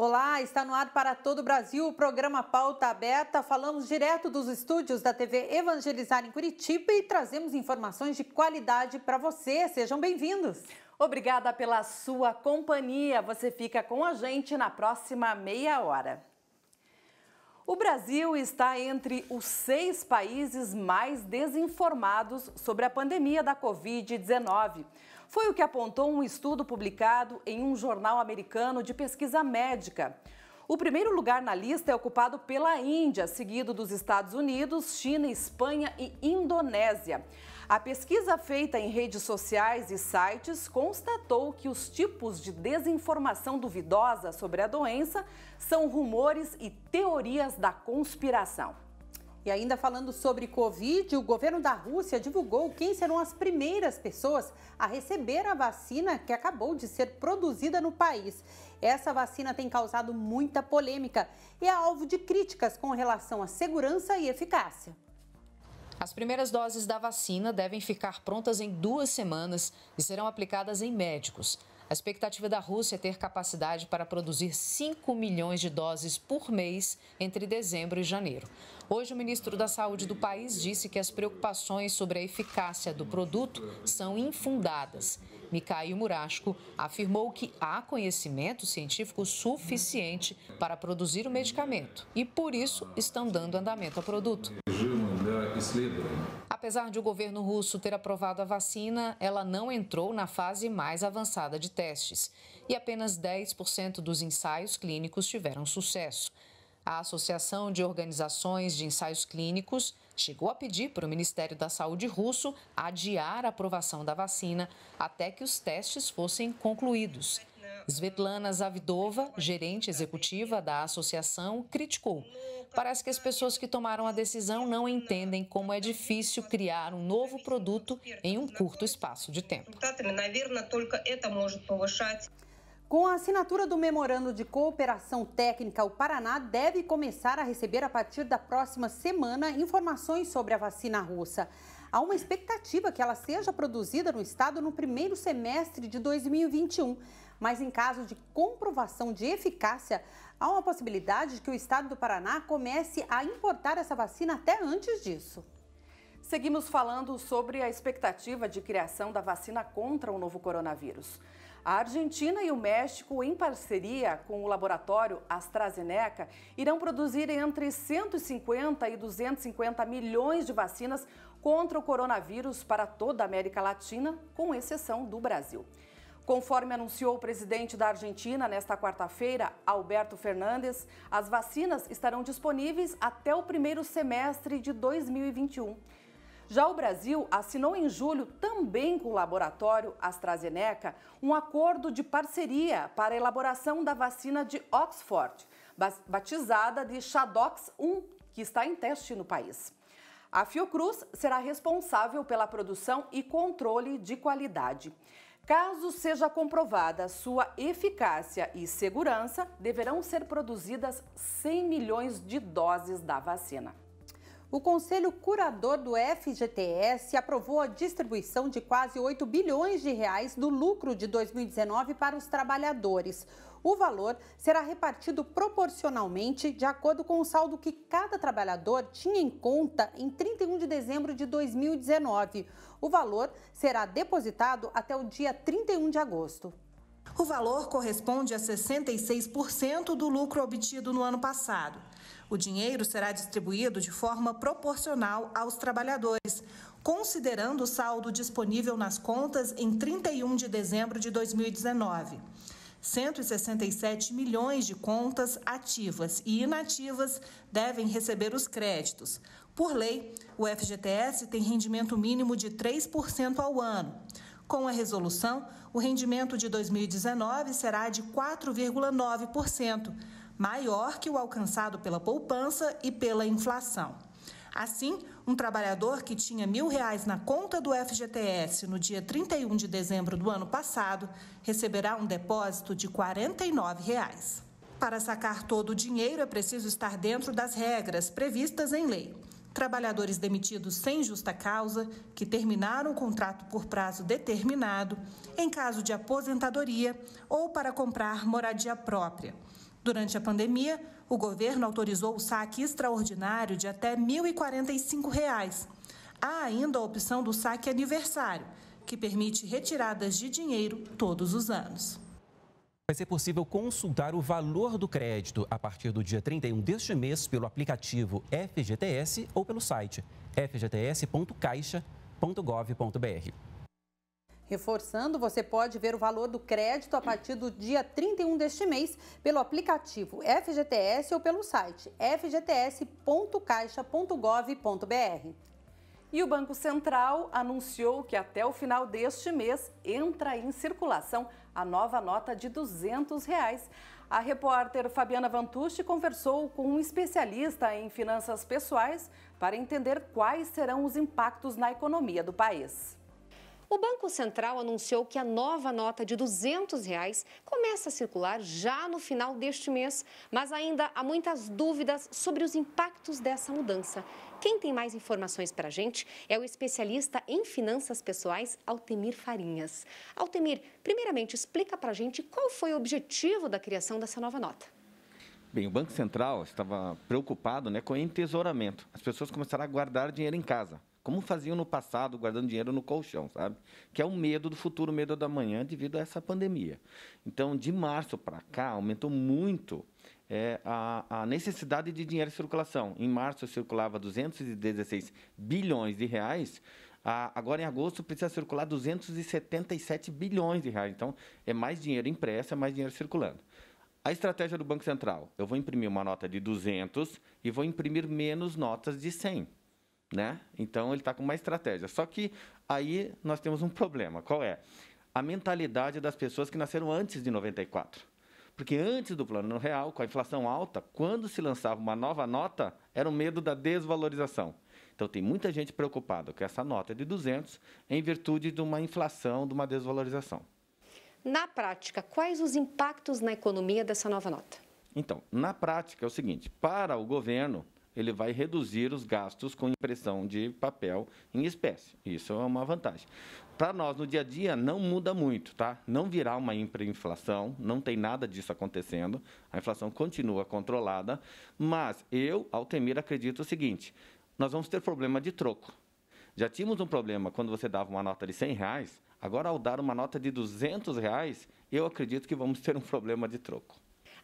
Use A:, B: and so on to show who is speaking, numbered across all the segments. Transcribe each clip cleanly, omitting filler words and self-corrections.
A: Olá, está no ar para todo o Brasil o programa Pauta Aberta. Falamos direto dos estúdios da TV Evangelizar em Curitiba e trazemos informações de qualidade para você. Sejam bem-vindos.
B: Obrigada pela sua companhia. Você fica com a gente na próxima meia hora. O Brasil está entre os 6 países mais desinformados sobre a pandemia da Covid-19. Foi o que apontou um estudo publicado em um jornal americano de pesquisa médica. O primeiro lugar na lista é ocupado pela Índia, seguido dos Estados Unidos, China, Espanha e Indonésia. A pesquisa feita em redes sociais e sites constatou que os tipos de desinformação duvidosa sobre a doença são rumores e teorias da conspiração.
A: E ainda falando sobre Covid, o governo da Rússia divulgou quem serão as primeiras pessoas a receber a vacina que acabou de ser produzida no país. Essa vacina tem causado muita polêmica e é alvo de críticas com relação à segurança e eficácia.
C: As primeiras doses da vacina devem ficar prontas em 2 semanas e serão aplicadas em médicos. A expectativa da Rússia é ter capacidade para produzir 5 milhões de doses por mês entre dezembro e janeiro. Hoje, o ministro da Saúde do país disse que as preocupações sobre a eficácia do produto são infundadas. Mikhail Murashko afirmou que há conhecimento científico suficiente para produzir o medicamento e, por isso, estão dando andamento ao produto. Apesar de o governo russo ter aprovado a vacina, ela não entrou na fase mais avançada de testes e apenas 10% dos ensaios clínicos tiveram sucesso. A Associação de Organizações de Ensaios Clínicos chegou a pedir para o Ministério da Saúde russo adiar a aprovação da vacina até que os testes fossem concluídos. Svetlana Zavidova, gerente executiva da associação, criticou. Parece que as pessoas que tomaram a decisão não entendem como é difícil criar um novo produto em um curto espaço de tempo.
A: Com a assinatura do Memorando de Cooperação Técnica, o Paraná deve começar a receber a partir da próxima semana informações sobre a vacina russa. Há uma expectativa que ela seja produzida no estado no primeiro semestre de 2021, mas em caso de comprovação de eficácia, há uma possibilidade de que o estado do Paraná comece a importar essa vacina até antes disso.
B: Seguimos falando sobre a expectativa de criação da vacina contra o novo coronavírus. A Argentina e o México, em parceria com o laboratório AstraZeneca, irão produzir entre 150 e 250 milhões de vacinas contra o coronavírus para toda a América Latina, com exceção do Brasil. Conforme anunciou o presidente da Argentina nesta quarta-feira, Alberto Fernandes, as vacinas estarão disponíveis até o primeiro semestre de 2021. Já o Brasil assinou em julho, também com o laboratório AstraZeneca, um acordo de parceria para a elaboração da vacina de Oxford, batizada de Shadox-1, que está em teste no país. A Fiocruz será responsável pela produção e controle de qualidade. Caso seja comprovada sua eficácia e segurança, deverão ser produzidas 100 milhões de doses da vacina.
A: O Conselho Curador do FGTS aprovou a distribuição de quase 8 bilhões de reais do lucro de 2019 para os trabalhadores. O valor será repartido proporcionalmente de acordo com o saldo que cada trabalhador tinha em conta em 31 de dezembro de 2019. O valor será depositado até o dia 31 de agosto.
D: O valor corresponde a 66% do lucro obtido no ano passado. O dinheiro será distribuído de forma proporcional aos trabalhadores, considerando o saldo disponível nas contas em 31 de dezembro de 2019. 167 milhões de contas ativas e inativas devem receber os créditos. Por lei, o FGTS tem rendimento mínimo de 3% ao ano. Com a resolução, o rendimento de 2019 será de 4,9%, maior que o alcançado pela poupança e pela inflação. Assim, um trabalhador que tinha R$1.000 na conta do FGTS no dia 31 de dezembro do ano passado receberá um depósito de R$ 49. Para sacar todo o dinheiro, é preciso estar dentro das regras previstas em lei. Trabalhadores demitidos sem justa causa, que terminaram o contrato por prazo determinado, em caso de aposentadoria ou para comprar moradia própria. Durante a pandemia, o governo autorizou o saque extraordinário de até R$ 1.045. Há ainda a opção do saque aniversário, que permite retiradas de dinheiro todos os anos.
E: Vai ser possível consultar o valor do crédito a partir do dia 31 deste mês pelo aplicativo FGTS ou pelo site fgts.caixa.gov.br.
A: Reforçando, você pode ver o valor do crédito a partir do dia 31 deste mês pelo aplicativo FGTS ou pelo site fgts.caixa.gov.br.
B: E o Banco Central anunciou que até o final deste mês entra em circulação a nova nota de R$ 200. A repórter Fabiana Vantucci conversou com um especialista em finanças pessoais para entender quais serão os impactos na economia do país.
F: O Banco Central anunciou que a nova nota de R$ 200 começa a circular já no final deste mês, mas ainda há muitas dúvidas sobre os impactos dessa mudança. Quem tem mais informações para a gente é o especialista em finanças pessoais, Altemir Farinhas. Altemir, primeiramente, explica para a gente qual foi o objetivo da criação dessa nova nota.
G: Bem, o Banco Central estava preocupado, com o entesouramento. As pessoas começaram a guardar dinheiro em casa, como faziam no passado, guardando dinheiro no colchão, sabe? Que é o medo do futuro, o medo da manhã, devido a essa pandemia. Então, de março para cá, aumentou muito a necessidade de dinheiro em circulação. Em março, circulava 216 bilhões de reais. Agora, em agosto, precisa circular 277 bilhões de reais. Então, é mais dinheiro impresso, é mais dinheiro circulando. A estratégia do Banco Central: eu vou imprimir uma nota de 200 e vou imprimir menos notas de 100. Então, ele está com uma estratégia. Só que aí nós temos um problema. Qual é? A mentalidade das pessoas que nasceram antes de 94. Porque antes do Plano Real, com a inflação alta, quando se lançava uma nova nota, era o medo da desvalorização. Então, tem muita gente preocupada com essa nota de 200 em virtude de uma inflação, de uma desvalorização.
F: Na prática, quais os impactos na economia dessa nova nota?
G: Então, na prática é o seguinte: para o governo, ele vai reduzir os gastos com impressão de papel em espécie. Isso é uma vantagem. Para nós, no dia a dia, não muda muito, tá? Não virá uma hiperinflação, não tem nada disso acontecendo. A inflação continua controlada, mas eu, Altemir, acredito o seguinte: nós vamos ter problema de troco. Já tínhamos um problema quando você dava uma nota de R$100, agora ao dar uma nota de R$200, eu acredito que vamos ter um problema de troco.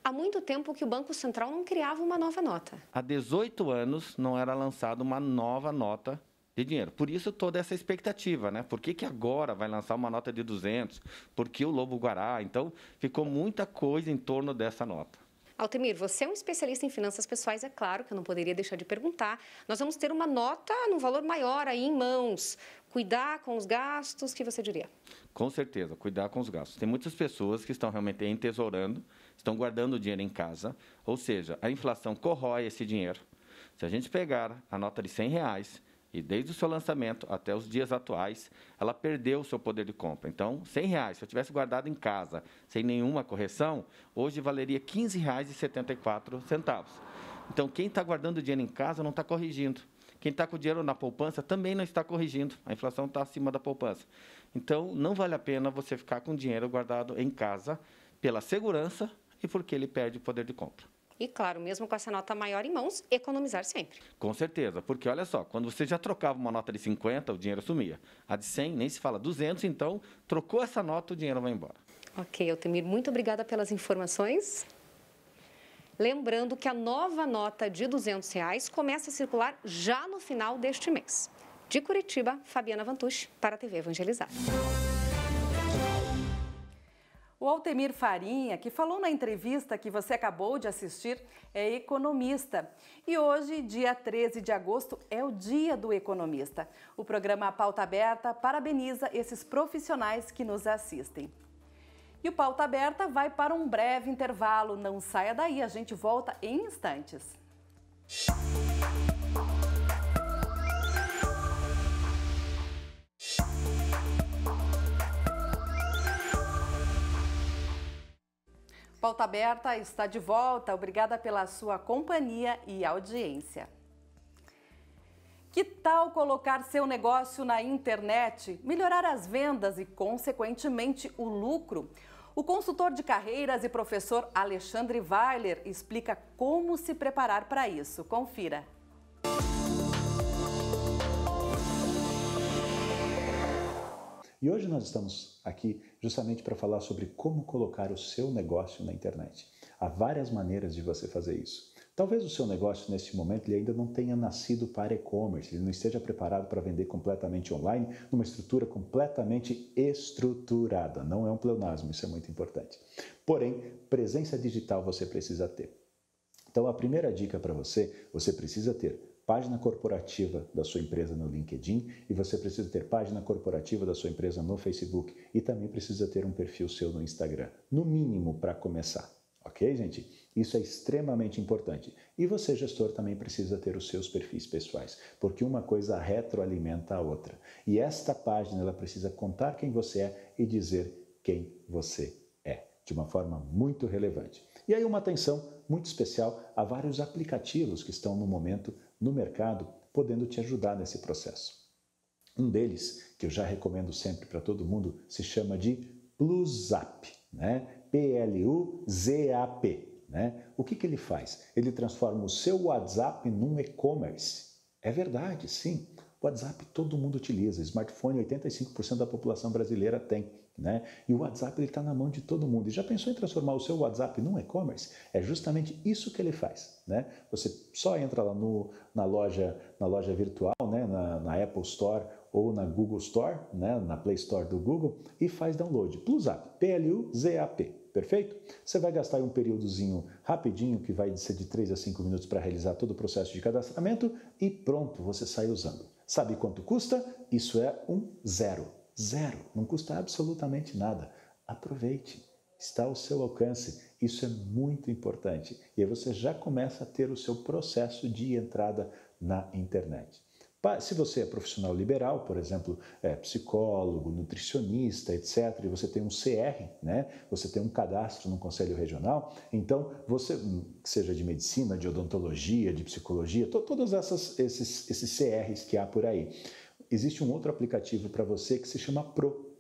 F: Há muito tempo que o Banco Central não criava uma nova nota.
G: Há 18 anos não era lançada uma nova nota de dinheiro. Por isso toda essa expectativa, Por que agora vai lançar uma nota de 200? Por que o Lobo-Guará? Então, ficou muita coisa em torno dessa nota.
F: Altemir, você é um especialista em finanças pessoais, é claro que eu não poderia deixar de perguntar. Nós vamos ter uma nota num valor maior aí em mãos. Cuidar com os gastos, o que você diria?
G: Com certeza, cuidar com os gastos. Tem muitas pessoas que estão realmente entesourando, estão guardando o dinheiro em casa, ou seja, a inflação corrói esse dinheiro. Se a gente pegar a nota de R$100 e desde o seu lançamento até os dias atuais, ela perdeu o seu poder de compra. Então, R$100, se eu tivesse guardado em casa sem nenhuma correção, hoje valeria R$ 15,74. Então, quem está guardando dinheiro em casa não está corrigindo. Quem está com o dinheiro na poupança também não está corrigindo. A inflação está acima da poupança. Então, não vale a pena você ficar com o dinheiro guardado em casa pela segurança e porque ele perde o poder de compra.
F: E, claro, mesmo com essa nota maior em mãos, economizar sempre.
G: Com certeza, porque olha só, quando você já trocava uma nota de 50, o dinheiro sumia. A de 100, nem se fala, 200, então, trocou essa nota, o dinheiro vai embora.
F: Ok, Altemir, muito obrigada pelas informações. Lembrando que a nova nota de R$200 começa a circular já no final deste mês. De Curitiba, Fabiana Vantucci, para a TV Evangelizar.
B: O Altemir Farinha, que falou na entrevista que você acabou de assistir, é economista. E hoje, dia 13 de agosto, é o Dia do Economista. O programa Pauta Aberta parabeniza esses profissionais que nos assistem. E o Pauta Aberta vai para um breve intervalo. Não saia daí, a gente volta em instantes. Pauta Aberta está de volta. Obrigada pela sua companhia e audiência. Que tal colocar seu negócio na internet, melhorar as vendas e, consequentemente, o lucro? O consultor de carreiras e professor Alexandre Weiler explica como se preparar para isso. Confira.
H: E hoje nós estamos aqui justamente para falar sobre como colocar o seu negócio na internet. Há várias maneiras de você fazer isso. Talvez o seu negócio, neste momento, ele ainda não tenha nascido para e-commerce, ele não esteja preparado para vender completamente online, numa estrutura completamente estruturada. Não é um pleonasmo, isso é muito importante. Porém, presença digital você precisa ter. Então, a primeira dica para você precisa ter página corporativa da sua empresa no LinkedIn e você precisa ter página corporativa da sua empresa no Facebook e também precisa ter um perfil seu no Instagram, no mínimo para começar. Ok, gente? Isso é extremamente importante. E você, gestor, também precisa ter os seus perfis pessoais, porque uma coisa retroalimenta a outra. E esta página, ela precisa contar quem você é e dizer quem você é, de uma forma muito relevante. E aí uma atenção muito especial a vários aplicativos que estão no momento no mercado, podendo te ajudar nesse processo. Um deles, que eu já recomendo sempre para todo mundo, se chama de Pluzap, né? P-L-U-Z-A-P, né? O que ele faz? Ele transforma o seu WhatsApp num e-commerce. É verdade, sim. O WhatsApp todo mundo utiliza. Smartphone, 85% da população brasileira tem, né? E o WhatsApp está na mão de todo mundo. E já pensou em transformar o seu WhatsApp num e-commerce? É justamente isso que ele faz, né? Você só entra lá na loja virtual, né? na Apple Store ou na Google Store, né? Na Play Store do Google e faz download. Pluzap, P-L-U-Z-A-P. Perfeito? Você vai gastar um períodozinho rapidinho, que vai ser de 3 a 5 minutos para realizar todo o processo de cadastramento e pronto, você sai usando. Sabe quanto custa? Isso é um zero. Zero. Não custa absolutamente nada. Aproveite. Está ao seu alcance. Isso é muito importante. E aí você já começa a ter o seu processo de entrada na internet. Se você é profissional liberal, por exemplo, psicólogo, nutricionista, etc., e você tem um CR, né? Você tem um cadastro no Conselho Regional, então você, seja de medicina, de odontologia, de psicologia, todos esses CRs que há por aí. Existe um outro aplicativo para você que se chama Pro,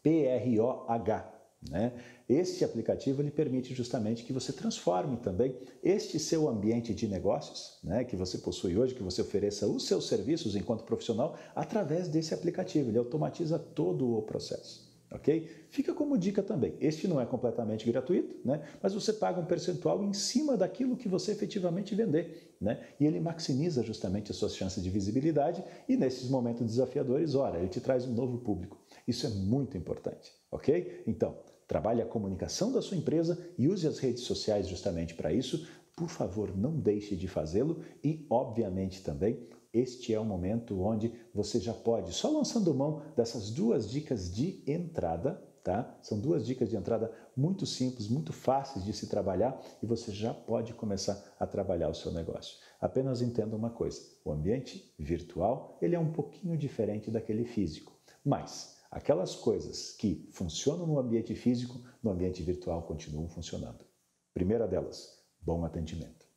H: P-R-O-H. Né? Este aplicativo ele permite justamente que você transforme também este seu ambiente de negócios, né, que você possui hoje, que você ofereça os seus serviços enquanto profissional através desse aplicativo. Ele automatiza todo o processo. Ok? Fica como dica também. Este não é completamente gratuito, né? Mas você paga um percentual em cima daquilo que você efetivamente vender, né? E ele maximiza justamente as suas chances de visibilidade e nesses momentos desafiadores, ora, ele te traz um novo público. Isso é muito importante, ok? Então, trabalhe a comunicação da sua empresa e use as redes sociais justamente para isso. Por favor, não deixe de fazê-lo e, obviamente, também este é o momento onde você já pode, só lançando mão dessas duas dicas de entrada, tá? São duas dicas de entrada muito simples, muito fáceis de se trabalhar e você já pode começar a trabalhar o seu negócio. Apenas entenda uma coisa, o ambiente virtual, ele é um pouquinho diferente daquele físico, mas aquelas coisas que funcionam no ambiente físico, no ambiente virtual continuam funcionando. Primeira delas, bom atendimento.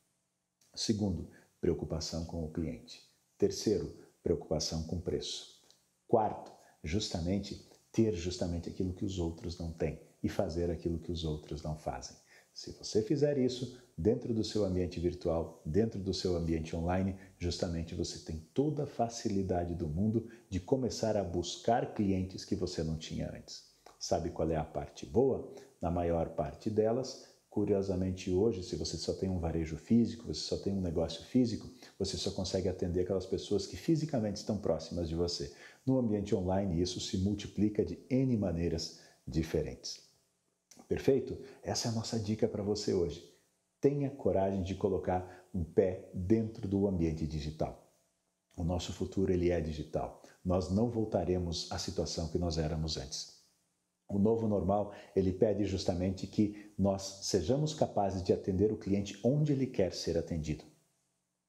H: Segundo, preocupação com o cliente. Terceiro, preocupação com preço. Quarto, ter justamente aquilo que os outros não têm e fazer aquilo que os outros não fazem. Se você fizer isso dentro do seu ambiente virtual, dentro do seu ambiente online, justamente você tem toda a facilidade do mundo de começar a buscar clientes que você não tinha antes. Sabe qual é a parte boa? Na maior parte delas, curiosamente hoje, se você só tem um varejo físico, você só tem um negócio físico, você só consegue atender aquelas pessoas que fisicamente estão próximas de você. No ambiente online, isso se multiplica de N maneiras diferentes. Perfeito? Essa é a nossa dica para você hoje. Tenha coragem de colocar um pé dentro do ambiente digital. O nosso futuro ele é digital. Nós não voltaremos à situação que nós éramos antes. O novo normal, ele pede justamente que nós sejamos capazes de atender o cliente onde ele quer ser atendido.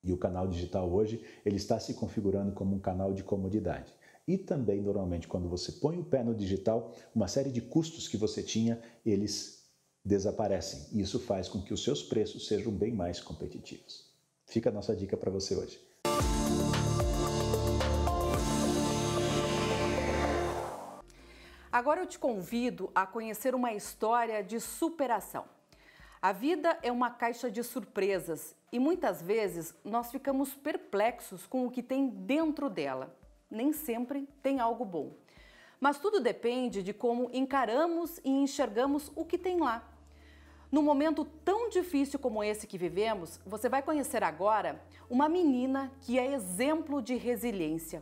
H: E o canal digital hoje, ele está se configurando como um canal de comodidade. E também, normalmente, quando você põe o pé no digital, uma série de custos que você tinha, eles desaparecem. E isso faz com que os seus preços sejam bem mais competitivos. Fica a nossa dica para você hoje.
B: Agora eu te convido a conhecer uma história de superação. A vida é uma caixa de surpresas e muitas vezes nós ficamos perplexos com o que tem dentro dela. Nem sempre tem algo bom. Mas tudo depende de como encaramos e enxergamos o que tem lá. Num momento tão difícil como esse que vivemos, você vai conhecer agora uma menina que é exemplo de resiliência.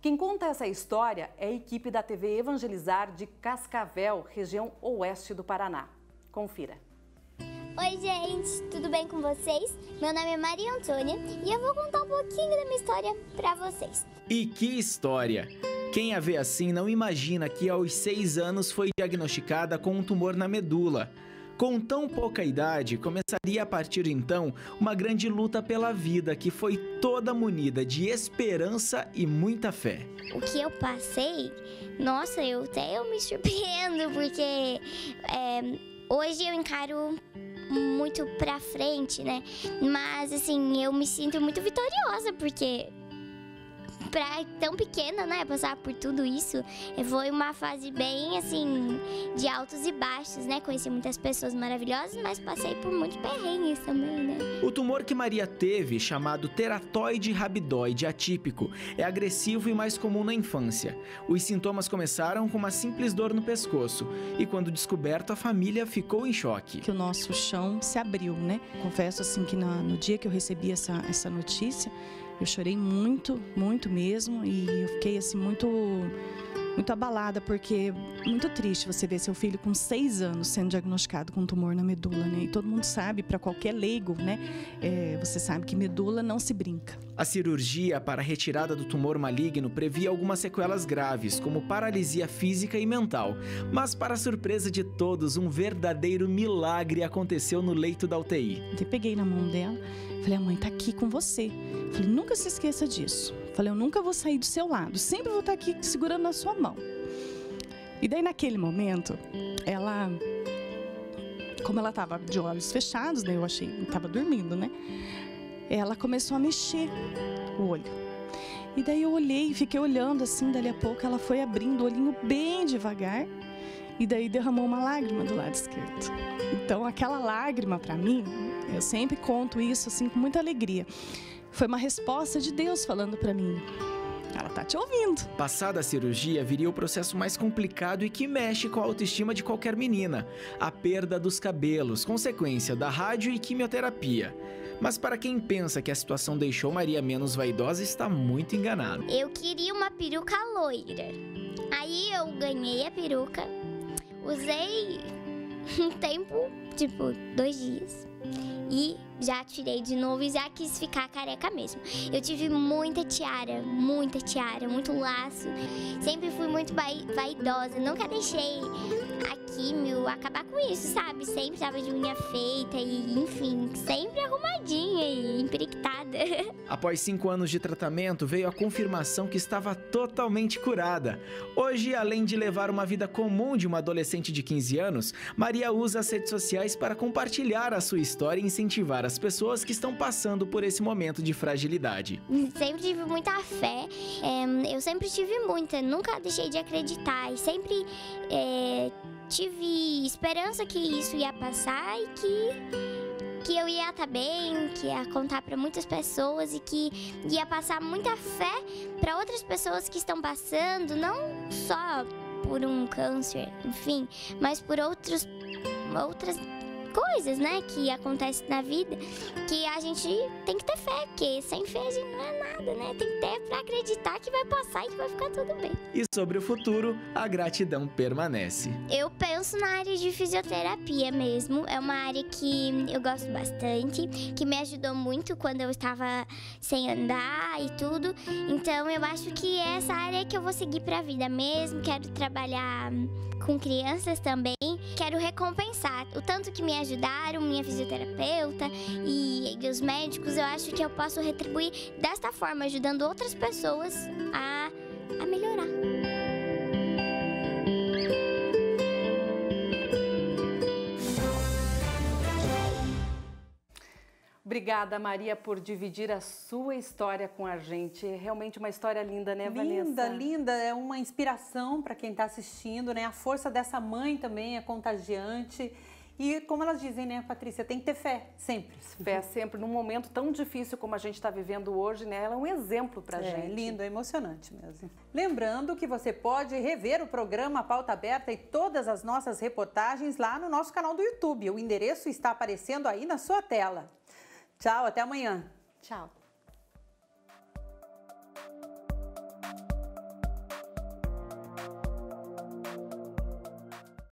B: Quem conta essa história é a equipe da TV Evangelizar de Cascavel, região oeste do Paraná. Confira.
I: Oi, gente, tudo bem com vocês? Meu nome é Maria Antônia e eu vou contar um pouquinho da minha história para vocês.
J: E que história! Quem a vê assim não imagina que aos 6 anos foi diagnosticada com um tumor na medula. Com tão pouca idade, começaria a partir de então uma grande luta pela vida que foi toda munida de esperança e muita fé.
I: O que eu passei, nossa, eu me surpreendo, porque hoje eu encaro muito pra frente, né? Mas, assim, eu me sinto muito vitoriosa, porque pra tão pequena, né, passar por tudo isso, foi uma fase bem, assim, de altos e baixos, né? Conheci muitas pessoas maravilhosas, mas passei por muitos perrengues também, né?
J: O tumor que Maria teve, chamado teratoide rabidoide atípico, é agressivo e mais comum na infância. Os sintomas começaram com uma simples dor no pescoço e, quando descoberto, a família ficou em choque.
K: Que o nosso chão se abriu, né? Confesso, assim, que no dia que eu recebi essa notícia, eu chorei muito, muito mesmo, e eu fiquei assim muito abalada, porque é muito triste você ver seu filho com 6 anos sendo diagnosticado com um tumor na medula, né? E todo mundo sabe, para qualquer leigo, né? Você sabe que medula não se brinca.
J: A cirurgia para a retirada do tumor maligno previa algumas sequelas graves, como paralisia física e mental. Mas, para a surpresa de todos, um verdadeiro milagre aconteceu no leito da UTI.
K: Eu peguei na mão dela, falei, a mãe tá aqui com você. Falei, nunca se esqueça disso. Falei, eu nunca vou sair do seu lado, sempre vou estar aqui segurando na sua mão. E daí, naquele momento, como ela estava de olhos fechados, né, eu achei que estava dormindo, né? Ela começou a mexer o olho. E daí eu olhei, fiquei olhando assim, dali a pouco ela foi abrindo o olhinho bem devagar, e daí derramou uma lágrima do lado esquerdo. Então, aquela lágrima, para mim, eu sempre conto isso assim com muita alegria. Foi uma resposta de Deus falando para mim, ela tá te ouvindo.
J: Passada a cirurgia, viria o processo mais complicado e que mexe com a autoestima de qualquer menina: a perda dos cabelos, consequência da rádio e quimioterapia. Mas para quem pensa que a situação deixou Maria menos vaidosa, está muito enganado.
I: Eu queria uma peruca loira. Aí eu ganhei a peruca, usei um tempo, tipo 2 dias. E já tirei de novo e já quis ficar careca mesmo. Eu tive muita tiara, muito laço. Sempre fui muito vaidosa, nunca deixei a químio acabar com isso, sabe? Sempre tava de unha feita e, enfim, sempre arrumadinha e emperiquetada.
J: Após 5 anos de tratamento, veio a confirmação que estava totalmente curada. Hoje, além de levar uma vida comum de uma adolescente de 15 anos, Maria usa as redes sociais para compartilhar a sua história e incentivar as pessoas que estão passando por esse momento de fragilidade.
I: Sempre tive muita fé, eu sempre tive muita, nunca deixei de acreditar e sempre tive esperança que isso ia passar e que eu ia estar bem, que ia contar para muitas pessoas e que ia passar muita fé para outras pessoas que estão passando, não só por um câncer, enfim, mas por outras coisas, né, que acontecem na vida, que a gente tem que ter fé, porque sem fé a gente não é nada, né? Tem que ter pra acreditar que vai passar e que vai ficar tudo bem.
J: E sobre o futuro, a gratidão permanece.
I: Eu penso na área de fisioterapia mesmo, é uma área que eu gosto bastante, que me ajudou muito quando eu estava sem andar e tudo, então eu acho que é essa área que eu vou seguir pra vida mesmo. Quero trabalhar com crianças também, quero recompensar o tanto que me ajudaram, minha fisioterapeuta e os médicos. Eu acho que eu posso retribuir desta forma, ajudando outras pessoas a melhorar.
B: Obrigada, Maria, por dividir a sua história com a gente. É realmente uma história linda, né, Vanessa?
A: Linda, linda. É uma inspiração para quem está assistindo, né? A força dessa mãe também é contagiante. E como elas dizem, né, Patrícia, tem que ter fé, sempre.
B: Fé sempre, num momento tão difícil como a gente está vivendo hoje, né? Ela é um exemplo pra gente.
A: É lindo, é emocionante mesmo. Lembrando que você pode rever o programa Pauta Aberta e todas as nossas reportagens lá no nosso canal do YouTube. O endereço está aparecendo aí na sua tela. Tchau, até amanhã.
B: Tchau.